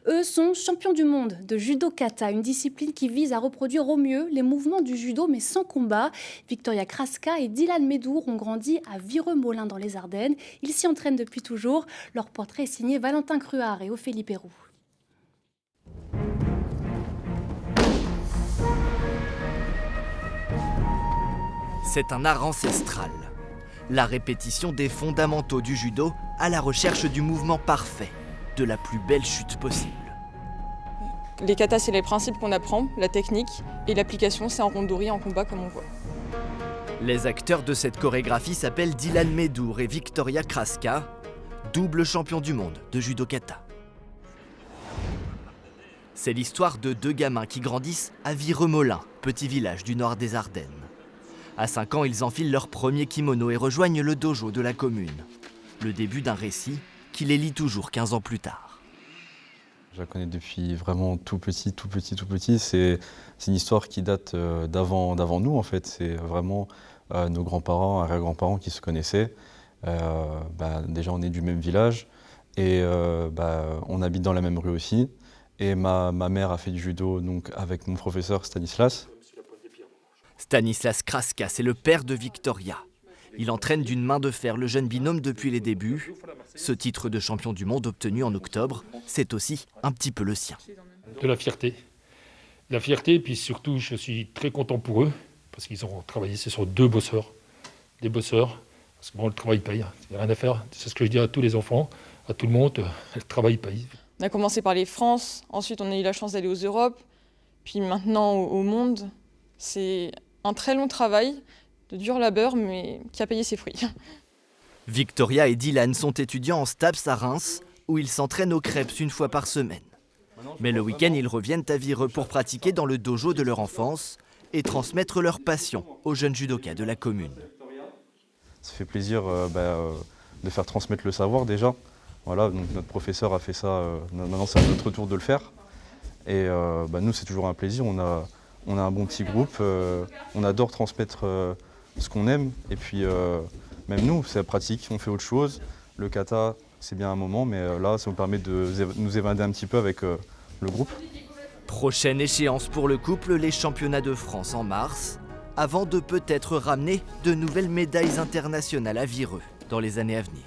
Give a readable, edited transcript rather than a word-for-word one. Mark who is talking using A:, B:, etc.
A: Eux sont champions du monde de judo-kata, une discipline qui vise à reproduire au mieux les mouvements du judo mais sans combat. Victoria Kraska et Dylan Médour ont grandi à Vireux-Molin dans les Ardennes. Ils s'y entraînent depuis toujours. Leur portrait est signé Valentin Cruard et Ophélie Perroux.
B: C'est un art ancestral. La répétition des fondamentaux du judo à la recherche du mouvement parfait, de la plus belle chute possible.
C: Les katas, c'est les principes qu'on apprend, la technique, et l'application, c'est en rondori, en combat, comme on voit.
B: Les acteurs de cette chorégraphie s'appellent Dylan Médour et Victoria Kraska, double champion du monde de judo-kata. C'est l'histoire de deux gamins qui grandissent à Vireux-Molin, petit village du nord des Ardennes. À 5 ans, ils enfilent leur premier kimono et rejoignent le dojo de la commune. Le début d'un récit qui les lie toujours 15 ans plus tard.
D: Je la connais depuis vraiment tout petit. C'est une histoire qui date d'avant nous en fait. C'est vraiment nos grands-parents, arrière-grands-parents qui se connaissaient. Déjà on est du même village et on habite dans la même rue aussi. Et ma mère a fait du judo donc, avec mon professeur Stanislas.
B: Stanislas Kraska, c'est le père de Victoria. Il entraîne d'une main de fer le jeune binôme depuis les débuts. Ce titre de champion du monde obtenu en octobre, c'est aussi un petit peu le sien.
E: De la fierté. La fierté, puis surtout, je suis très content pour eux, parce qu'ils ont travaillé, ce sont deux bosseurs. Des bosseurs, parce que bon, le travail paye, il n'y a rien à faire. C'est ce que je dis à tous les enfants, à tout le monde, le travail paye.
C: On a commencé par les France, ensuite on a eu la chance d'aller aux Europes, puis maintenant au monde. C'est un très long travail, de dur labeur, mais qui a payé ses fruits.
B: Victoria et Dylan sont étudiants en STAPS à Reims, où ils s'entraînent aux crêpes une fois par semaine. Mais le week-end, ils reviennent à Vireux pour pratiquer dans le dojo de leur enfance et transmettre leur passion aux jeunes judokas de la commune.
D: Ça fait plaisir de faire transmettre le savoir déjà. Voilà, donc notre professeur a fait ça, maintenant c'est à notre tour de le faire. Et nous c'est toujours un plaisir, on a un bon petit groupe, on adore transmettre ce qu'on aime. Et puis même nous, c'est la pratique, on fait autre chose. Le kata, c'est bien un moment, mais là ça nous permet de nous évader un petit peu avec le groupe.
B: Prochaine échéance pour le couple, les championnats de France en mars, avant de peut-être ramener de nouvelles médailles internationales à Vireux dans les années à venir.